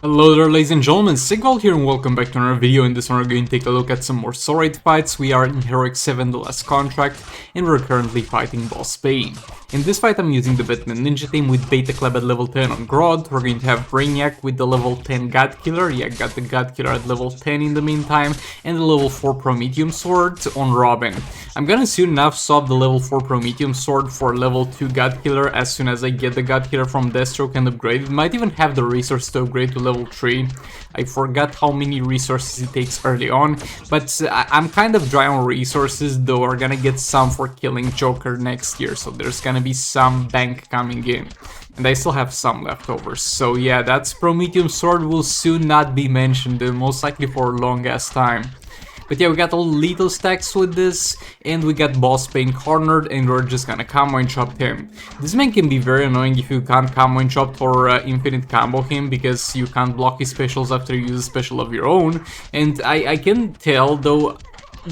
Hello there, ladies and gentlemen, Sigval here and welcome back to another video. In this one we're going to take a look at some more sword raid fights. We are in Heroic 7, the last contract, and we're currently fighting Boss Bane. In this fight I'm using the Batman Ninja team with Beta Club at level 10 on Grodd. We're going to have Brainiac with the level 10 God Killer, yeah, got the God Killer at level 10 in the meantime, and the level 4 Prometheum Sword on Robin. I'm gonna soon enough swap the level 4 Prometheum Sword for level 2 God Killer as soon as I get the God Killer from Deathstroke and upgrade. It might even have the resource to upgrade to level 3. I forgot how many resources it takes early on, but I'm kind of dry on resources, though we're gonna get some for killing Joker next year, so there's gonna be some bank coming in. And I still have some leftovers, so yeah, that's Prometheum Sword will soon not be mentioned, most likely for a long ass time. But yeah, we got all lethal stacks with this, and we got Boss Bane cornered, and we're just gonna combo and chop him. This man can be very annoying if you can't combo and chop or infinite combo him, because you can't block his specials after you use a special of your own. And I can tell, though,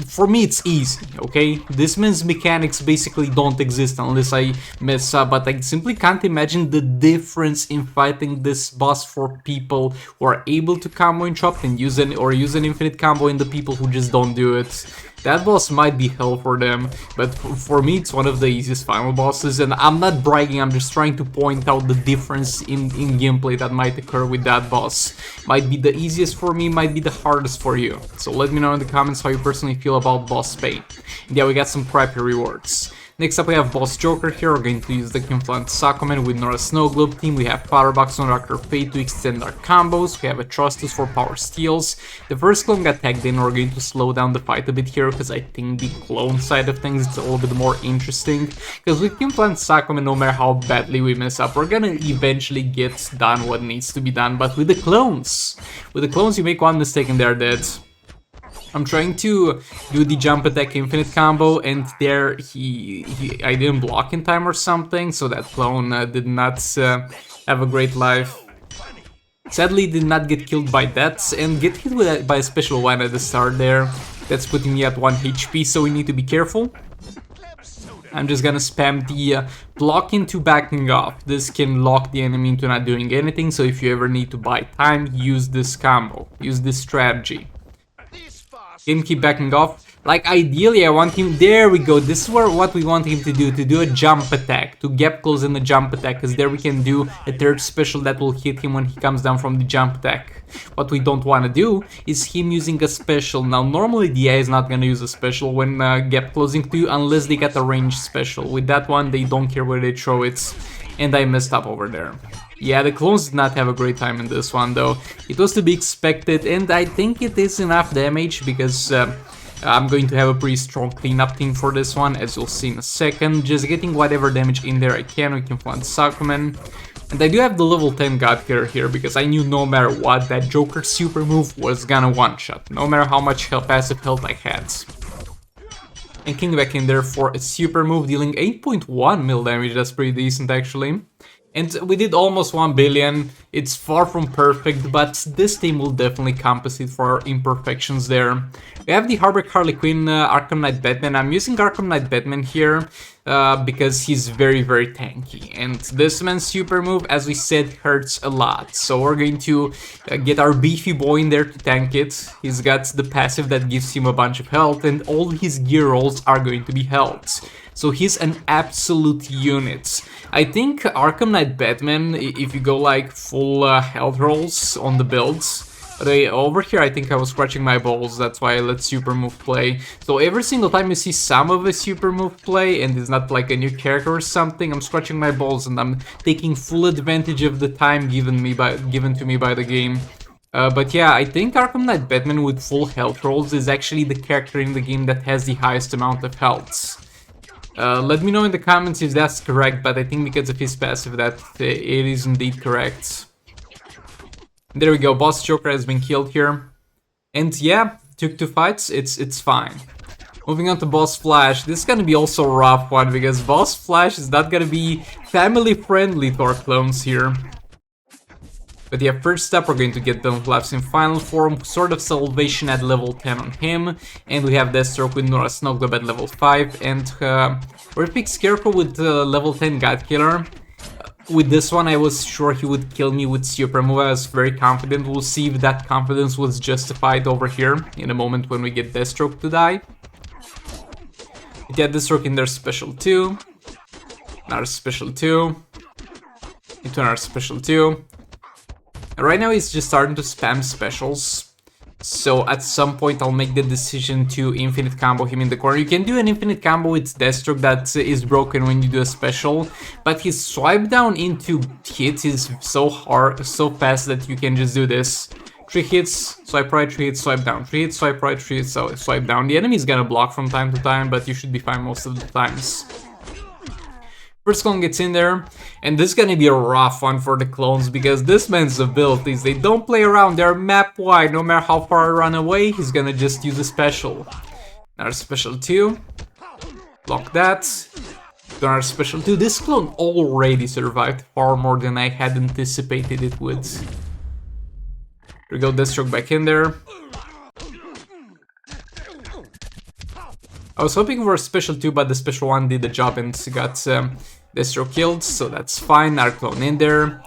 for me it's easy, okay? This man's mechanics basically don't exist unless I mess up, but I simply can't imagine the difference in fighting this boss for people who are able to combo and chop and use an infinite combo, and the people who just don't do it. That boss might be hell for them, but for me it's one of the easiest final bosses, and I'm not bragging, I'm just trying to point out the difference in gameplay that might occur with that boss. Might be the easiest for me, might be the hardest for you. So let me know in the comments how you personally feel about Boss Bane. And yeah, we got some crappy rewards. Next up we have Boss Joker here. We're going to use the Confluent Sakoman with Nora Snow Globe team. We have Firebox on Rocker Fate to extend our combos. We have Atrocitus for power steals. The first clone got tagged in. We're going to slow down the fight a bit here because I think the clone side of things is a little bit more interesting. Because with Confluent Sakoman, no matter how badly we mess up, we're gonna eventually get done what needs to be done. But with the clones, you make one mistake and they're dead. I'm trying to do the jump attack infinite combo, and there I didn't block in time or something, so that clone did not have a great life. Sadly, did not get killed by that, and get hit by a special one at the start there. That's putting me at 1 HP, so we need to be careful. I'm just gonna spam the block into backing off. This can lock the enemy into not doing anything, so if you ever need to buy time, use this combo, use this strategy. Him keep backing off. Like, ideally I want him, there we go, this is what we want him to do a jump attack, to gap close in the jump attack, because there we can do a third special that will hit him when he comes down from the jump attack. What we don't want to do is him using a special. Now normally the AI is not going to use a special when gap closing to you unless they get a range special. With that one they don't care where they throw it, and I messed up over there. Yeah, the clones did not have a great time in this one though. It was to be expected, and I think it is enough damage because I'm going to have a pretty strong cleanup team for this one, as you'll see in a second. Just getting whatever damage in there I can. We can find Sakuman. And I do have the level 10 God Killer here because I knew no matter what that Joker super move was gonna one-shot, no matter how much passive health I had. And King back in there for a super move, dealing 8.1 mil damage, that's pretty decent actually. And we did almost 1 billion, it's far from perfect, but this team will definitely compensate for our imperfections there. We have the Harbor Harley Quinn, Arkham Knight Batman. I'm using Arkham Knight Batman here because he's very tanky. And this man's super move, as we said, hurts a lot. So we're going to get our beefy boy in there to tank it. He's got the passive that gives him a bunch of health, and all his gear rolls are going to be health. So he's an absolute unit. I think Arkham Knight Batman, if you go like full health rolls on the builds, but over here I think I was scratching my balls, that's why I let super move play. So every single time you see some of a super move play and it's not like a new character or something, I'm scratching my balls and I'm taking full advantage of the time given to me by the game. But yeah, I think Arkham Knight Batman with full health rolls is actually the character in the game that has the highest amount of health. Let me know in the comments if that's correct, but I think because of his passive that it is indeed correct. There we go, Boss Joker has been killed here. And yeah, took 2 fights, it's fine. Moving on to Boss Flash, this is gonna be also a rough one because Boss Flash is not gonna be family friendly to our clones here. But yeah, first up we're going to get Don't Collapse in final form, Sword of Salvation at level 10 on him, and we have Deathstroke with Nora Snow Globe at level 5, and Horrific Scarecrow with level 10 God Killer. With this one, I was sure he would kill me with super move. I was very confident. We'll see if that confidence was justified over here in a moment when we get Deathstroke to die. Get Deathstroke in their special 2. Another special 2. Into another special 2. And right now he's just starting to spam specials. So at some point I'll make the decision to infinite combo him in the corner. You can do an infinite combo with Deathstroke that is broken when you do a special, but his swipe down into hits is so hard, so fast that you can just do this. 3 hits, swipe right, 3 hits, swipe down, 3 hits, swipe right, 3 hits, swipe down. The enemy is gonna block from time to time, but you should be fine most of the times. First clone gets in there, and this is gonna be a rough one for the clones because this man's abilities, they don't play around, they're map wide. No matter how far I run away, he's gonna just use a special. Another special 2. Block that. Another special 2. This clone already survived far more than I had anticipated it would. Here we go, Deathstroke back in there. I was hoping for a special 2, but the special 1 did the job and got Deathstroke killed, so that's fine. Another clone in there.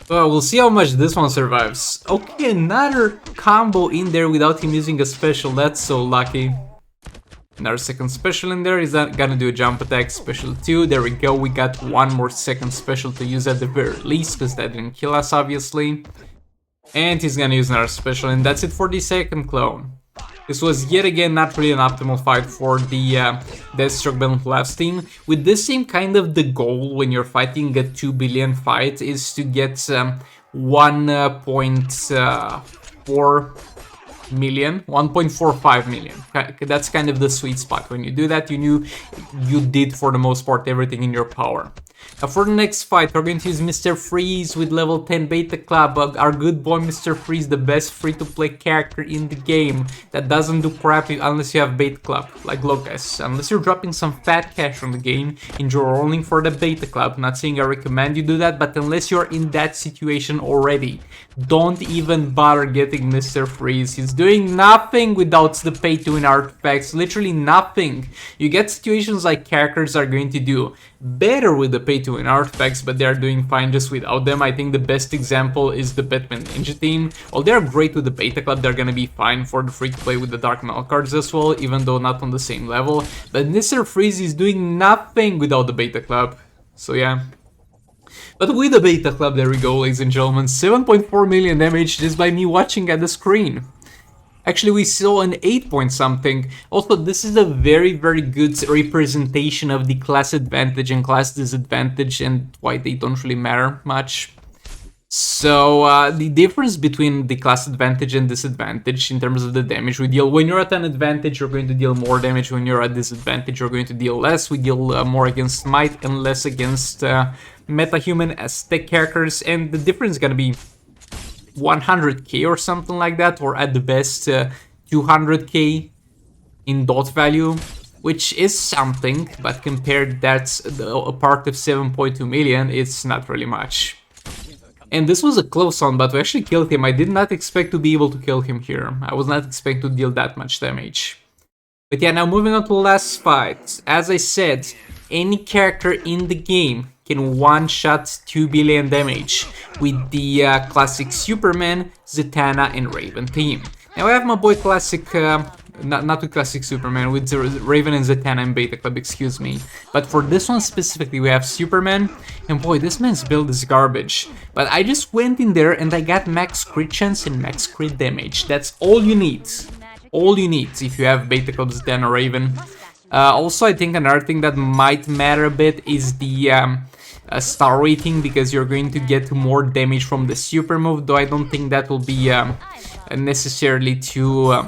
Well, we'll see how much this one survives. Okay, another combo in there without him using a special. That's so lucky. Another second special in there. He's not gonna do a jump attack. Special 2. There we go. We got one more second special to use at the very least, because that didn't kill us, obviously. And he's gonna use another special, and that's it for the second clone. This was yet again not really an optimal fight for the Deathstroke Bane Labs team. With this team, kind of the goal when you're fighting a 2 billion fight is to get 1.4 million, 1.45 million. That's kind of the sweet spot. When you do that, you knew you did for the most part everything in your power. Now for the next fight, we're going to use Mr. Freeze with level 10 Beta Club. Our good boy Mr. Freeze, the best free-to-play character in the game that doesn't do crap unless you have Beta Club. Like, look guys, unless you're dropping some fat cash from the game, enjoy rolling for the Beta Club. Not saying I recommend you do that, but unless you're in that situation already, don't even bother getting Mr. Freeze. He's doing nothing without the pay-to-win artifacts, literally nothing. You get situations like characters are going to do better with the pay-to-win artifacts, but they're doing fine just without them. I think the best example is the Batman Ninja team. While they're great with the Beta Club, they're gonna be fine for the free-to-play with the Dark Metal cards as well, even though not on the same level. But Mr. Freeze is doing nothing without the Beta Club, so yeah. But with the Beta Club, there we go, ladies and gentlemen, 7.4 million damage just by me watching at the screen. Actually, we saw an 8 point something. Also, this is a very, very good representation of the class advantage and class disadvantage and why they don't really matter much. So, the difference between the class advantage and disadvantage in terms of the damage we deal. When you're at an advantage, you're going to deal more damage. When you're at disadvantage, you're going to deal less. We deal more against Might and less against meta-human Aztec characters. And the difference is going to be 100k or something like that, or at the best 200k in dot value, which is something, but compared that's a part of 7.2 million, it's not really much. And this was a close one, but we actually killed him. I did not expect to be able to kill him here. I was not expecting to deal that much damage. But yeah, now moving on to the last fight. As I said, any character in the game can one-shot 2 billion damage with the classic Superman, Zatanna, and Raven team. Now I have my boy classic, not with classic Superman, with Raven and Zatanna and Beta Club, excuse me. But for this one specifically, we have Superman, and boy, this man's build is garbage. But I just went in there and I got max crit chance and max crit damage. That's all you need. All you need if you have Beta Club, Zatanna, Raven. Also, I think another thing that might matter a bit is the star rating, because you're going to get more damage from the super move, though I don't think that will be necessarily too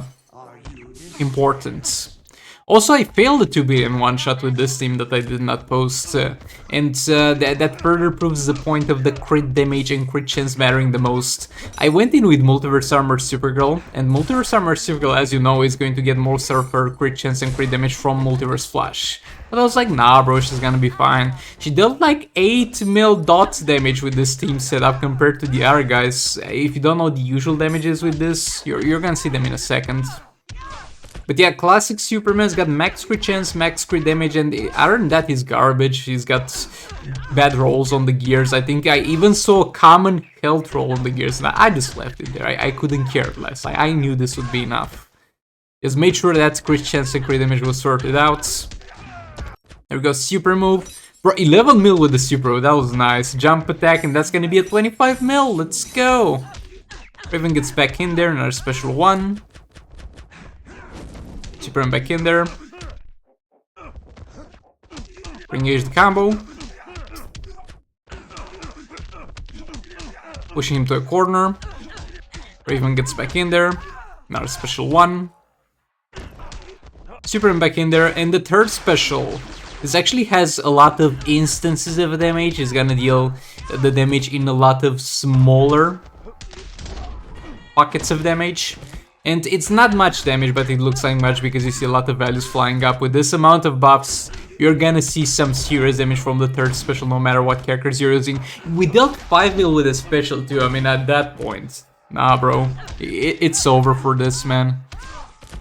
important. Also, I failed the 2 billion one-shot with this team that I did not post, and that further proves the point of the crit damage and crit chance mattering the most. I went in with Multiverse Armor Supergirl, and Multiverse Armor Supergirl, as you know, is going to get most of her crit chance and crit damage from Multiverse Flash. But I was like, nah bro, she's gonna be fine. She dealt like 8 mil dots damage with this team setup compared to the other guys. If you don't know the usual damages with this, you're gonna see them in a second. But yeah, classic Superman's got max crit chance, max crit damage, and other than that, he's garbage. He's got bad rolls on the gears. I think I even saw a common health roll on the gears, and I just left it there. I couldn't care less. I knew this would be enough. Just made sure that crit chance and crit damage was sorted out. There we go, super move. Bro, 11 mil with the super move, that was nice. Jump attack, and that's gonna be a 25 mil, let's go. Raven gets back in there, another special one. Superman back in there. Re-engage the combo. Pushing him to a corner. Raven gets back in there. Another special one. Superman back in there, and the third special. This actually has a lot of instances of damage. It's gonna deal the damage in a lot of smaller pockets of damage. And it's not much damage, but it looks like much because you see a lot of values flying up. With this amount of buffs, you're gonna see some serious damage from the third special, no matter what characters you're using. We dealt 5 mil with a special too. I mean, at that point, nah, bro, it's over for this, man.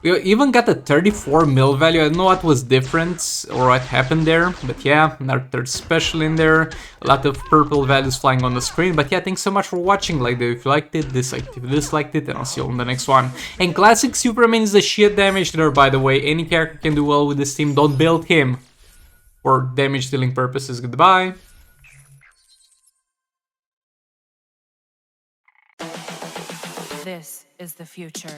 We even got a 34 mil value. I don't know what was different or what happened there, but yeah, another third special in there. A lot of purple values flying on the screen. But yeah, thanks so much for watching. Like if you liked it, dislike if you disliked it, and I'll see you on the next one. And classic Superman is the shit damage dealer, by the way. Any character can do well with this team. Don't build him for damage dealing purposes. Goodbye. This is the future.